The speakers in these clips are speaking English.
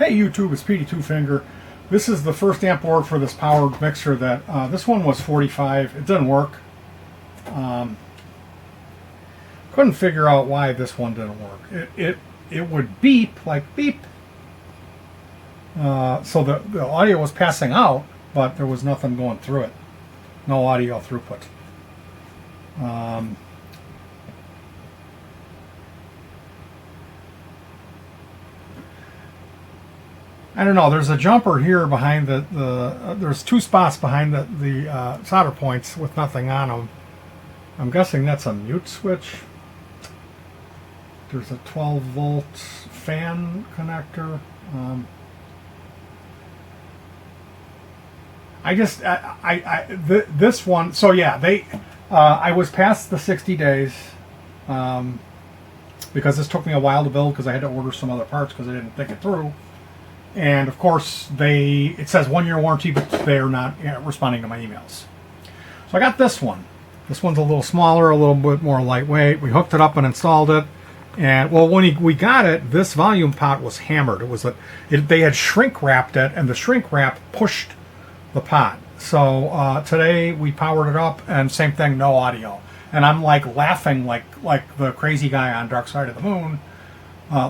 Hey YouTube, it's Petey Two Finger. This is the first amp board for this powered mixer that, this one was 45. It didn't work. Couldn't figure out why this one didn't work. It would beep, like beep. So the audio was passing out, but there was nothing going through it. No audio throughput. I don't know. There's a jumper here behind there's two spots behind the solder points with nothing on them. I'm guessing that's a mute switch. There's a 12-volt fan connector. This one. So yeah, I was past the 60 days because this took me a while to build because I had to order some other parts because I didn't think it through. And of course, it says 1-year warranty, but they're not responding to my emails. So I got this one. This one's a little smaller, a little bit more lightweight. We hooked it up and installed it. And well, when we got it, this volume pot was hammered. They had shrink wrapped it, and the shrink wrap pushed the pot. So today we powered it up, and same thing, no audio. And I'm like laughing like the crazy guy on Dark Side of the Moon,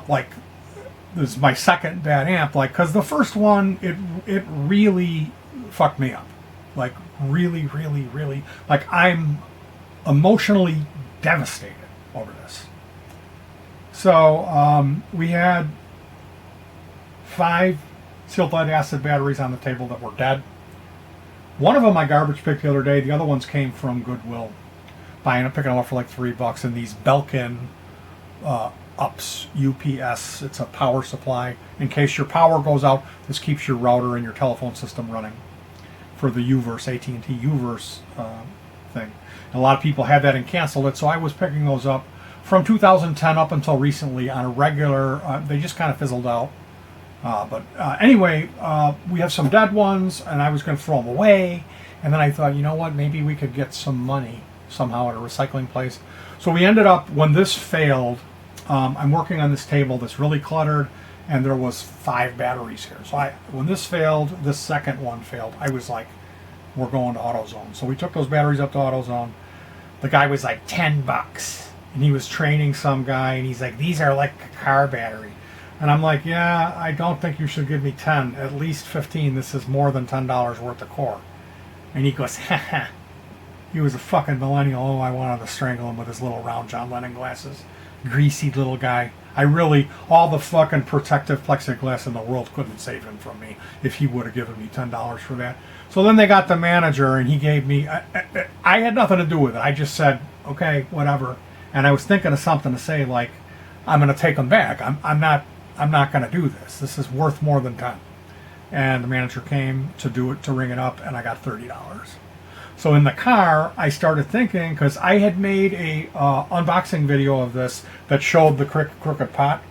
like. This is my second bad amp, like, because the first one, it really fucked me up. Like, really, really, really. Like, I'm emotionally devastated over this. So, we had 5 sealed lead acid batteries on the table that were dead. One of them I garbage picked the other day. The other ones came from Goodwill. Picking them up for like $3 in these Belkin UPS. It's a power supply. In case your power goes out, this keeps your router and your telephone system running for the UVerse, AT&T UVerse thing. And a lot of people had that and canceled it, so I was picking those up from 2010 up until recently on a regular. They just kind of fizzled out. Anyway, we have some dead ones, and I was going to throw them away. And then I thought, you know what, maybe we could get some money somehow at a recycling place. So we ended up, when this failed, I'm working on this table that's really cluttered, and there was 5 batteries here. So when this failed, this second one failed, I was like, we're going to AutoZone. So we took those batteries up to AutoZone. The guy was like $10, and he was training some guy, and he's like, these are like a car battery. And I'm like, yeah, I don't think you should give me 10, at least 15. This is more than $10 worth of core. And he goes, haha. He was a fucking millennial. Oh, I wanted to strangle him with his little round John Lennon glasses. Greasy little guy. All the fucking protective plexiglass in the world couldn't save him from me if he would have given me $10 for that. So then they got the manager, and he gave me, I had nothing to do with it. I just said, okay, whatever. And I was thinking of something to say, like, I'm going to take them back. I'm not going to do this. This is worth more than 10. And the manager came to do it, to ring it up, and I got $30. So in the car, I started thinking, because I had made a unboxing video of this that showed the crooked pot.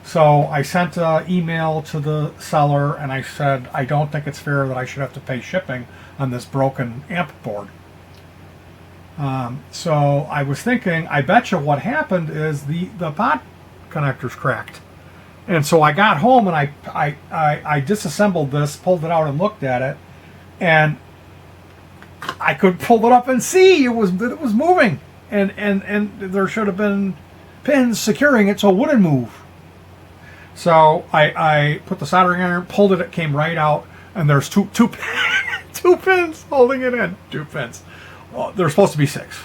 So I sent an email to the seller, and I said, I don't think it's fair that I should have to pay shipping on this broken amp board. So I was thinking, I bet you what happened is the pot connector's cracked. And so I got home, and I disassembled this, pulled it out, and looked at it, and I could pull it up and see it was moving, and there should have been pins securing it so it wouldn't move. So I put the soldering iron, pulled it came right out, and there's two pins holding it in. 2 pins. There's supposed to be 6.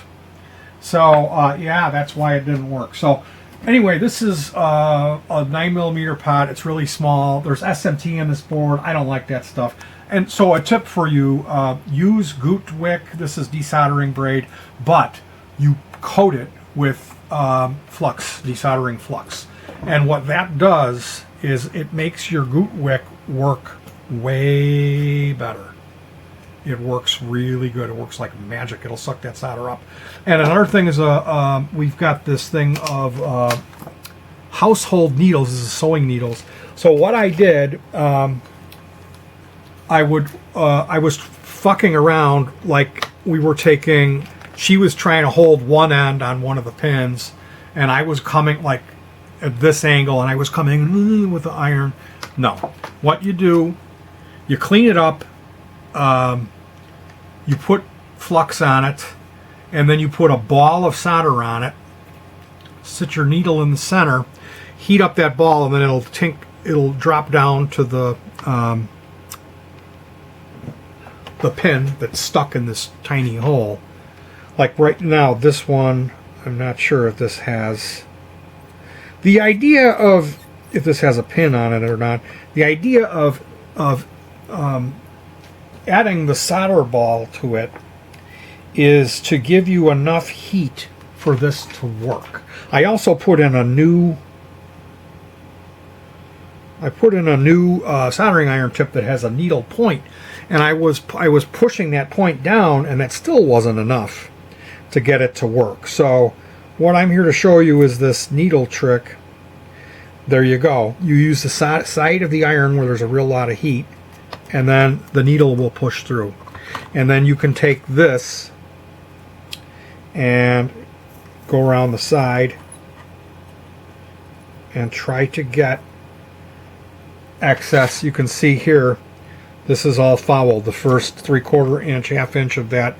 So yeah, that's why it didn't work. So anyway, this is a 9mm pot. It's really small. There's SMT in this board. I don't like that stuff. And so a tip for you, use Goot Wick. This is desoldering braid, but you coat it with flux, desoldering flux. And what that does is it makes your Goot Wick work way better. It works really good. It works like magic. It'll suck that solder up. And another thing is we've got this thing of household needles. This is sewing needles. So what I did, I was fucking around, like we were taking, she was trying to hold one end on one of the pins, and I was coming like at this angle, and I was coming with the iron No. What you do, you clean it up, you put flux on it, and then you put a ball of solder on it, sit your needle in the center, heat up that ball, and then it'll drop down to the pin that's stuck in this tiny hole. Like right now, this one, I'm not sure if this has the idea of if this has a pin on it or not. The idea of adding the solder ball to it is to give you enough heat for this to work. I also put in a new soldering iron tip that has a needle point, and I was pushing that point down, and that still wasn't enough to get it to work. So what I'm here to show you is this needle trick. There you go. You use the side of the iron where there's a real lot of heat, and then the needle will push through. And then you can take this and go around the side and try to get excess. You can see here, this is all fouled. The first 3/4 inch, half inch of that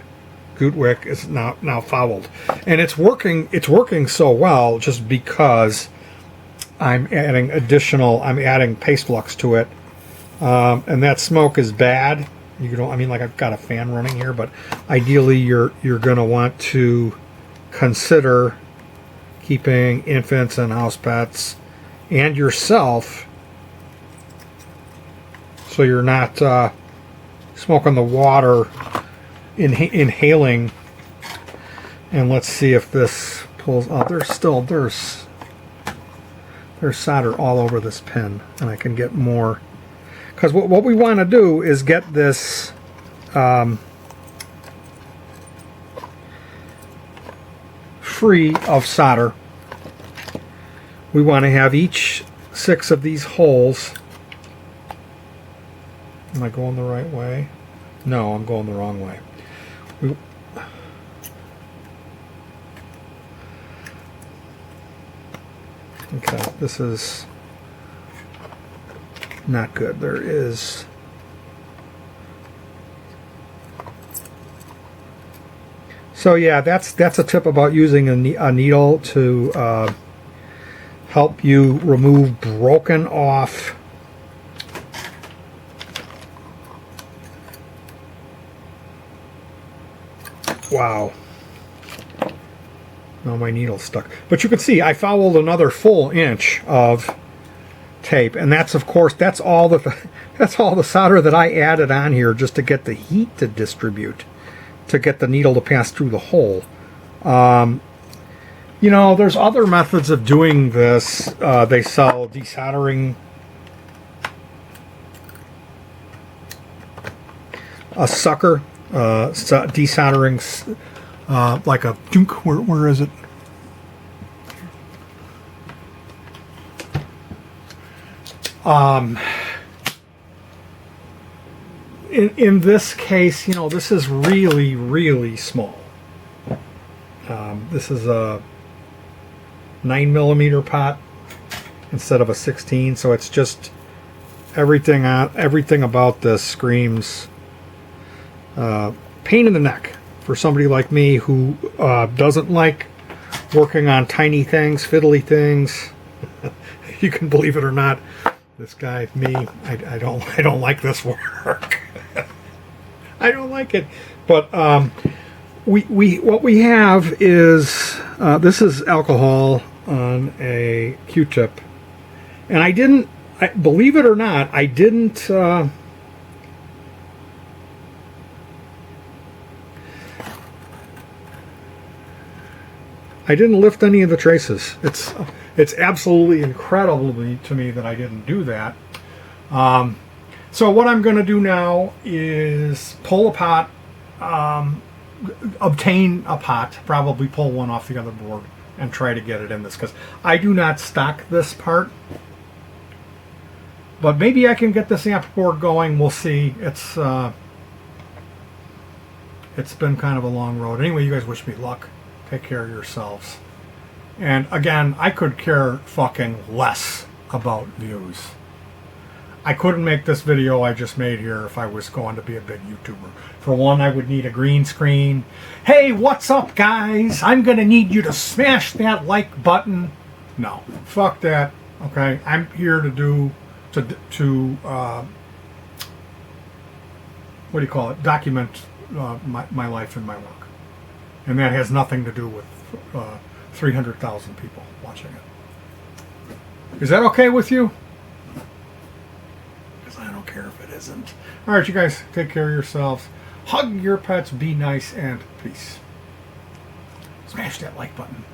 goot wick is now fouled, and it's working so well just because I'm adding paste flux to it, and that smoke is bad. Like I've got a fan running here, but ideally you're going to want to consider keeping infants and house pets and yourself, so you're not smoking the water, inhaling. And let's see if this pulls. Oh, there's solder all over this pin, and I can get more. Because what we want to do is get this free of solder. We want to have each 6 of these holes. Am I going the right way? No, I'm going the wrong way. Okay, this is not good. There is so yeah, that's a tip about using a needle to help you remove broken off wow. Now my needle's stuck. But you can see I fouled another full inch of tape, and that's all the solder that I added on here just to get the heat to distribute, to get the needle to pass through the hole. There's other methods of doing this. They sell desoldering, a sucker, desoldering, like a where is it? In this case, this is really, really small. This is a 9mm pot instead of a 16, so it's just everything about this screams pain in the neck for somebody like me who doesn't like working on tiny things, fiddly things. You can believe it or not. This guy, me, I don't like this work. I don't like it. But what we have is this is alcohol on a Q-tip, and believe it or not, I didn't lift any of the traces. It's absolutely incredible to me that I didn't do that. So what I'm going to do now is pull a pot, obtain a pot, probably pull one off the other board, and try to get it in this, because I do not stock this part. But maybe I can get this amp board going. We'll see. It's been kind of a long road. Anyway, you guys wish me luck. Take care of yourselves. And again, I could care fucking less about views. I couldn't make this video I just made here if I was going to be a big YouTuber. For one, I would need a green screen. Hey, what's up, guys? I'm going to need you to smash that like button. No, fuck that. Okay, I'm here to do, what do you call it? Document my life and my work. And that has nothing to do with 300,000 people watching it. Is that okay with you? Because I don't care if it isn't. All right, you guys, take care of yourselves. Hug your pets, be nice, and peace. Smash that like button.